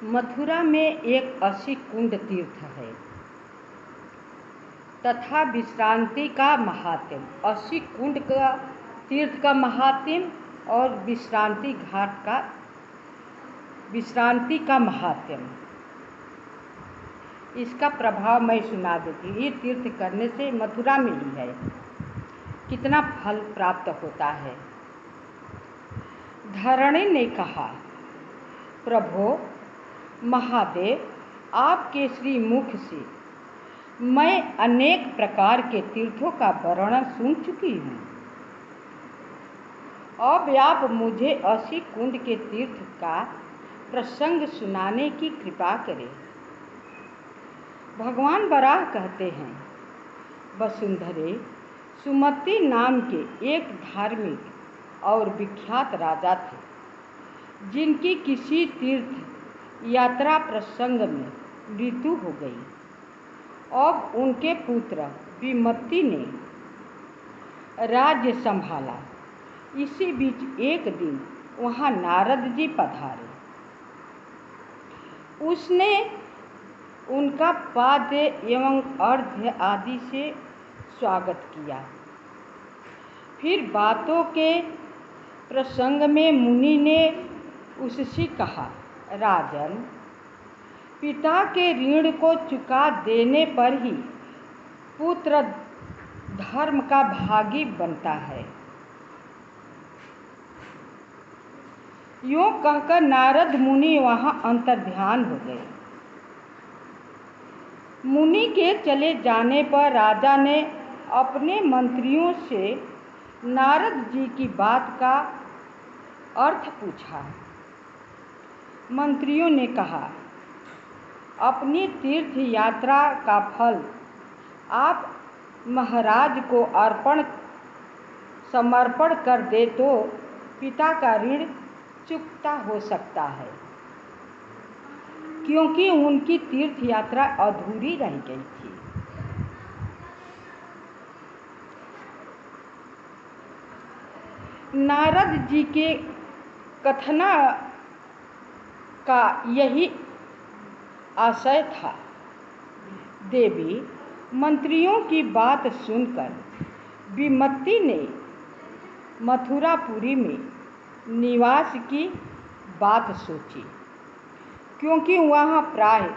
मथुरा में एक असी कुंड तीर्थ है तथा विश्रांति का महात्म्य। असी कुंड का तीर्थ का महात्म्य और विश्रांति का महात्म्य। इसका प्रभाव मैं सुना देती हूँ। ये तीर्थ करने से मथुरा में ही है कितना फल प्राप्त होता है। धरणी ने कहा, प्रभो महादेव, आपके श्री मुख से मैं अनेक प्रकार के तीर्थों का वर्णन सुन चुकी हूँ। अब आप मुझे असी कुंड के तीर्थ का प्रसंग सुनाने की कृपा करें। भगवान वराह कहते हैं, वसुंधरे, सुमति नाम के एक धार्मिक और विख्यात राजा थे, जिनकी किसी तीर्थ यात्रा प्रसंग में मृत्यु हो गई। अब उनके पुत्र विमति ने राज्य संभाला। इसी बीच एक दिन वहाँ नारद जी पधारे। उसने उनका पाद्य एवं अर्घ्य आदि से स्वागत किया। फिर बातों के प्रसंग में मुनि ने उससे कहा, राजन, पिता के ऋण को चुका देने पर ही पुत्र धर्म का भागी बनता है। यूँ कहकर नारद मुनि वहाँ अंतर्ध्यान हो गए। मुनि के चले जाने पर राजा ने अपने मंत्रियों से नारद जी की बात का अर्थ पूछा। मंत्रियों ने कहा, अपनी तीर्थ यात्रा का फल आप महाराज को समर्पण कर दे तो पिता का ऋण चुकता हो सकता है, क्योंकि उनकी तीर्थ यात्रा अधूरी रह गई थी। नारद जी के कथना का यही आशय था। देवी मंत्रियों की बात सुनकर विमति ने मथुरापुरी में निवास की बात सोची, क्योंकि वहाँ प्राय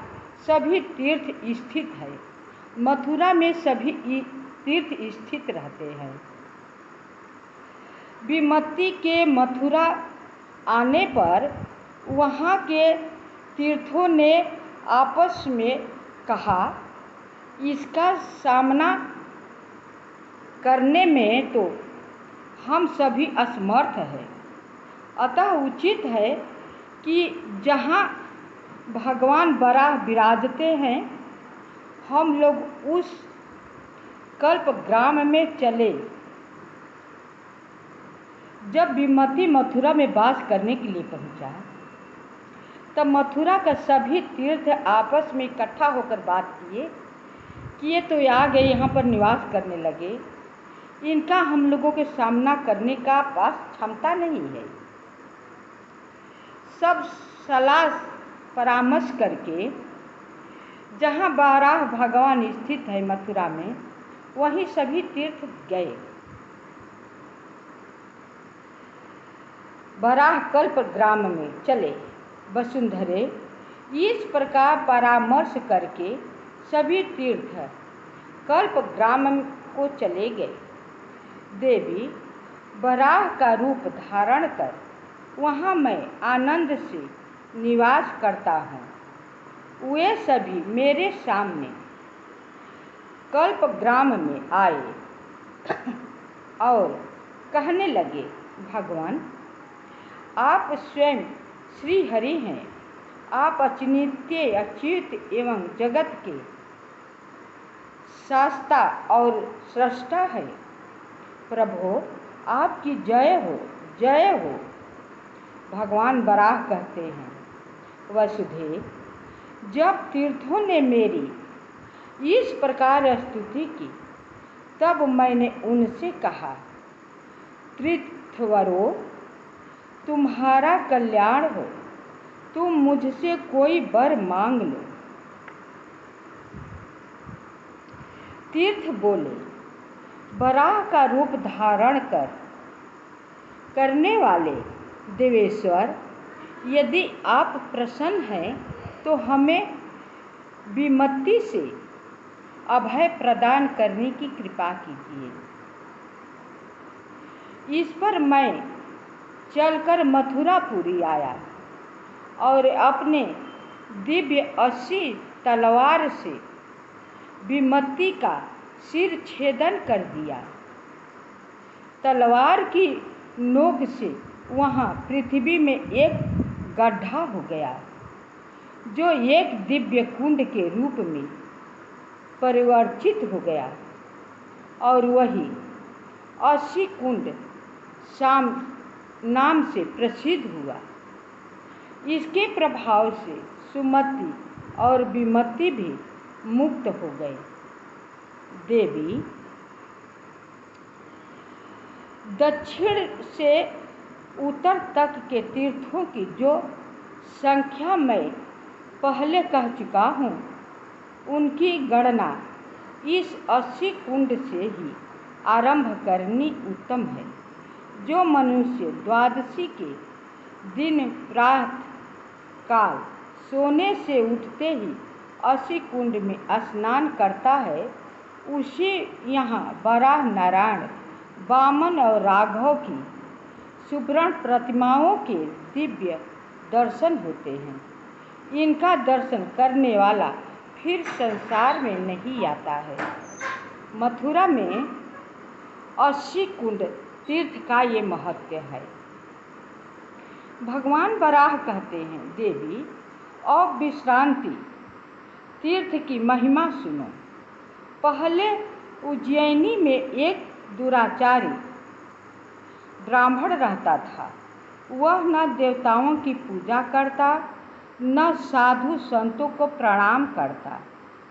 सभी तीर्थ स्थित है। मथुरा में सभी तीर्थ स्थित रहते हैं। विमति के मथुरा आने पर वहाँ के तीर्थों ने आपस में कहा, इसका सामना करने में तो हम सभी असमर्थ हैं। अतः उचित है कि जहाँ भगवान वराह विराजते हैं, हम लोग उस कल्प ग्राम में चले। जब विमति मथुरा में वास करने के लिए पहुंचा, तब मथुरा का सभी तीर्थ आपस में इकट्ठा होकर बात किए तो आ गए, यहाँ पर निवास करने लगे। इनका हम लोगों के सामना करने का पास क्षमता नहीं है। सब सलाह परामर्श करके जहाँ वराह भगवान स्थित है मथुरा में, वहीं सभी तीर्थ गए। वराह कल्प ग्राम में चले। वसुंधरे, इस प्रकार परामर्श करके सभी तीर्थ कल्प ग्राम को चले गए। देवी वराह का रूप धारण कर वहाँ मैं आनंद से निवास करता हूँ। वे सभी मेरे सामने कल्प ग्राम में आए और कहने लगे, भगवान, आप स्वयं श्री हरि हैं। आप अचिन्त्य, अच्युत एवं जगत के शास्ता और स्रष्टा है। प्रभो, आपकी जय हो, जय हो। भगवान वराह कहते हैं, वसुधे, जब तीर्थों ने मेरी इस प्रकार स्तुति की, तब मैंने उनसे कहा, तीर्थवरों, तुम्हारा कल्याण हो। तुम मुझसे कोई वर मांग लो। तीर्थ बोले, वराह का रूप धारण करने वाले देवेश्वर, यदि आप प्रसन्न हैं तो हमें विमति से अभय प्रदान करने की कृपा कीजिए। इस पर मैं चलकर मथुरापुरी आया और अपने दिव्य 80 तलवार से विमति का सिर छेदन कर दिया। तलवार की नोक से वहाँ पृथ्वी में एक गड्ढा हो गया, जो एक दिव्य कुंड के रूप में परिवर्तित हो गया, और वही 80 कुंड नाम से प्रसिद्ध हुआ। इसके प्रभाव से सुमति और विमति भी मुक्त हो गए। देवी, दक्षिण से उत्तर तक के तीर्थों की जो संख्या मैं पहले कह चुका हूँ, उनकी गणना इस 80 कुंड से ही आरंभ करनी उत्तम है। जो मनुष्य द्वादशी के दिन प्रातः काल सोने से उठते ही 80 कुंड में स्नान करता है, उसे यहाँ वराह, नारायण, वामन और राघव की सुवर्ण प्रतिमाओं के दिव्य दर्शन होते हैं। इनका दर्शन करने वाला फिर संसार में नहीं आता है। मथुरा में 80 कुंड तीर्थ का ये महत्व है। भगवान वराह कहते हैं, देवी, अब विश्रांति तीर्थ की महिमा सुनो। पहले उज्जैनी में एक दुराचारी ब्राह्मण रहता था। वह न देवताओं की पूजा करता, न साधु संतों को प्रणाम करता,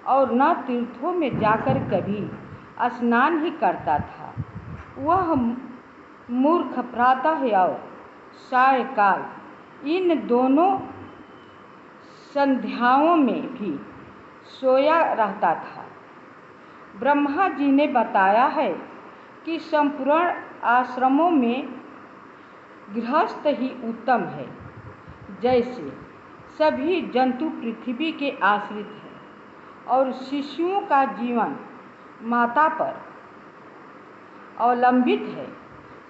और न तीर्थों में जाकर कभी स्नान ही करता था। वह मूर्ख प्रातः और सायंकाल इन दोनों संध्याओं में भी सोया रहता था। ब्रह्मा जी ने बताया है कि संपूर्ण आश्रमों में गृहस्थ ही उत्तम है। जैसे सभी जंतु पृथ्वी के आश्रित हैं और शिशुओं का जीवन माता पर अवलंबित है,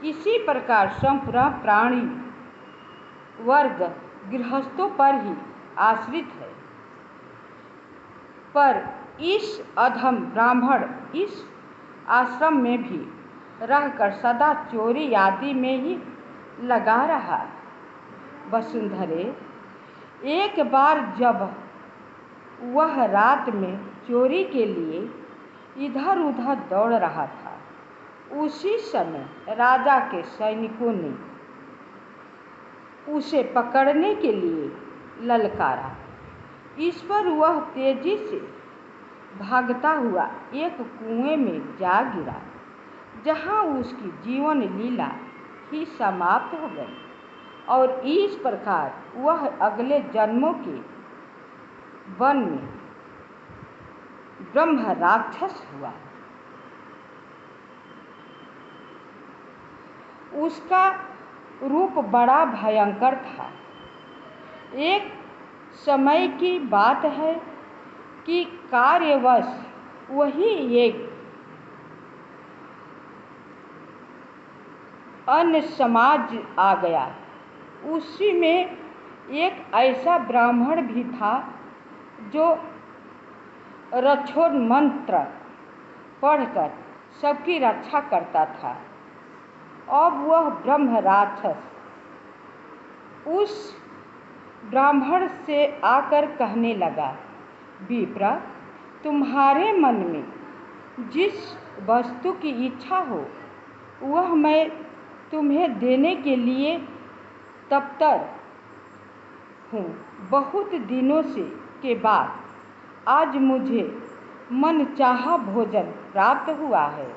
इसी प्रकार संपूर्ण प्राणी वर्ग गृहस्थों पर ही आश्रित है। पर इस अधम ब्राह्मण इस आश्रम में भी रहकर सदा चोरी आदि में ही लगा रहा। वसुंधरे, एक बार जब वह रात में चोरी के लिए इधर उधर दौड़ रहा था, उसी समय राजा के सैनिकों ने उसे पकड़ने के लिए ललकारा। इस पर वह तेजी से भागता हुआ एक कुएं में जा गिरा, जहां उसकी जीवन लीला ही समाप्त हो गई, और इस प्रकार वह अगले जन्मों के वन में ब्रह्म राक्षस हुआ। उसका रूप बड़ा भयंकर था। एक समय की बात है कि कार्यवश वही एक अन्य समाज आ गया। उसी में एक ऐसा ब्राह्मण भी था जो रक्षोन्मंत्र पढ़कर सबकी रक्षा करता था। अब वह ब्रह्म राक्षस उस ब्राह्मण से आकर कहने लगा, विप्र, तुम्हारे मन में जिस वस्तु की इच्छा हो वह मैं तुम्हें देने के लिए तत्पर हूँ। बहुत दिनों के बाद आज मुझे मनचाहा भोजन प्राप्त हुआ है।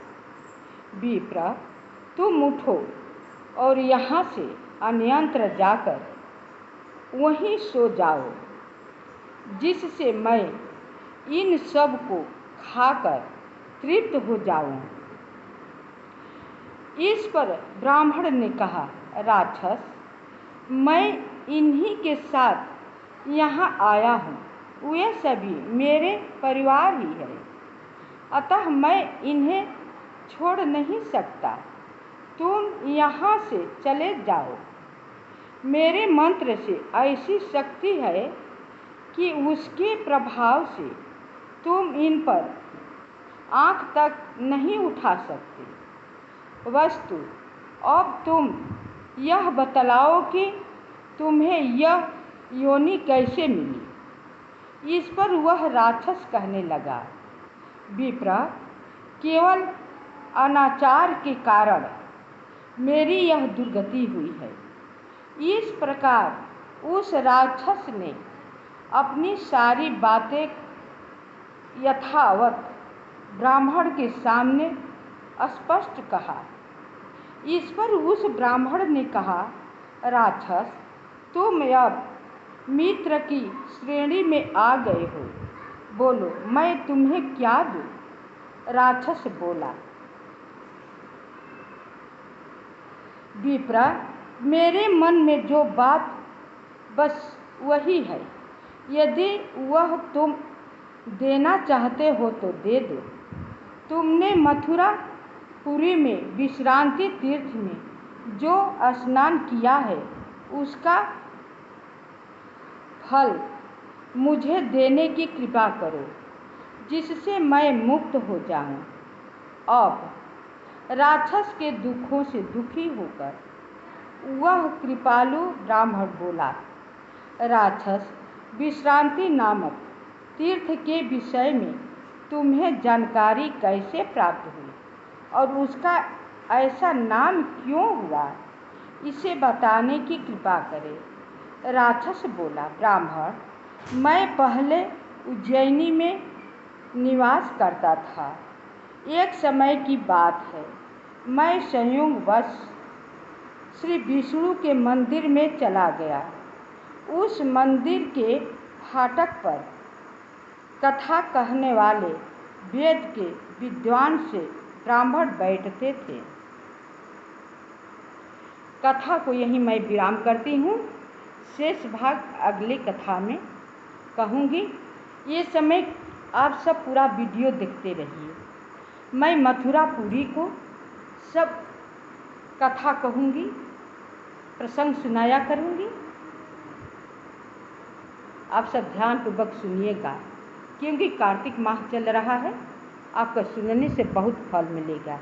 विप्र, तुम उठो और यहाँ से अन्यत्र जाकर वहीं सो जाओ, जिससे मैं इन सब को खाकर तृप्त हो जाऊं। इस पर ब्राह्मण ने कहा, राक्षस, मैं इन्हीं के साथ यहाँ आया हूँ, वे सभी मेरे परिवार ही है, अतः मैं इन्हें छोड़ नहीं सकता। तुम यहाँ से चले जाओ। मेरे मंत्र से ऐसी शक्ति है कि उसके प्रभाव से तुम इन पर आँख तक नहीं उठा सकते। वस्तु अब तुम यह बतलाओ कि तुम्हें यह योनि कैसे मिली। इस पर वह राक्षस कहने लगा, विप्र, केवल अनाचार के कारण मेरी यह दुर्गति हुई है। इस प्रकार उस राक्षस ने अपनी सारी बातें यथावत ब्राह्मण के सामने स्पष्ट कहा। इस पर उस ब्राह्मण ने कहा, राक्षस, तुम अब मित्र की श्रेणी में आ गए हो, बोलो मैं तुम्हें क्या दूं। राक्षस बोला, विप्र, मेरे मन में जो बात बस वही है, यदि वह तुम देना चाहते हो तो दे दो। तुमने मथुरा पुरी में विश्रांति तीर्थ में जो स्नान किया है उसका फल मुझे देने की कृपा करो, जिससे मैं मुक्त हो जाऊं। अब राक्षस के दुखों से दुखी होकर वह कृपालु ब्राह्मण बोला, राक्षस, विश्रांति नामक तीर्थ के विषय में तुम्हें जानकारी कैसे प्राप्त हुई और उसका ऐसा नाम क्यों हुआ, इसे बताने की कृपा करें। राक्षस बोला, ब्राह्मण, मैं पहले उज्जैनी में निवास करता था। एक समय की बात है, मैं संयोगवश श्री विष्णु के मंदिर में चला गया। उस मंदिर के फाटक पर कथा कहने वाले वेद के विद्वान से ब्राह्मण बैठते थे। कथा को यहीं मैं विराम करती हूँ। शेष भाग अगली कथा में कहूँगी। ये समय आप सब पूरा वीडियो देखते रहिए। मैं मथुरापुरी को सब कथा कहूँगी, प्रसंग सुनाया करूँगी। आप सब ध्यानपूर्वक सुनिएगा, क्योंकि कार्तिक माह चल रहा है। आपको सुनने से बहुत फल मिलेगा।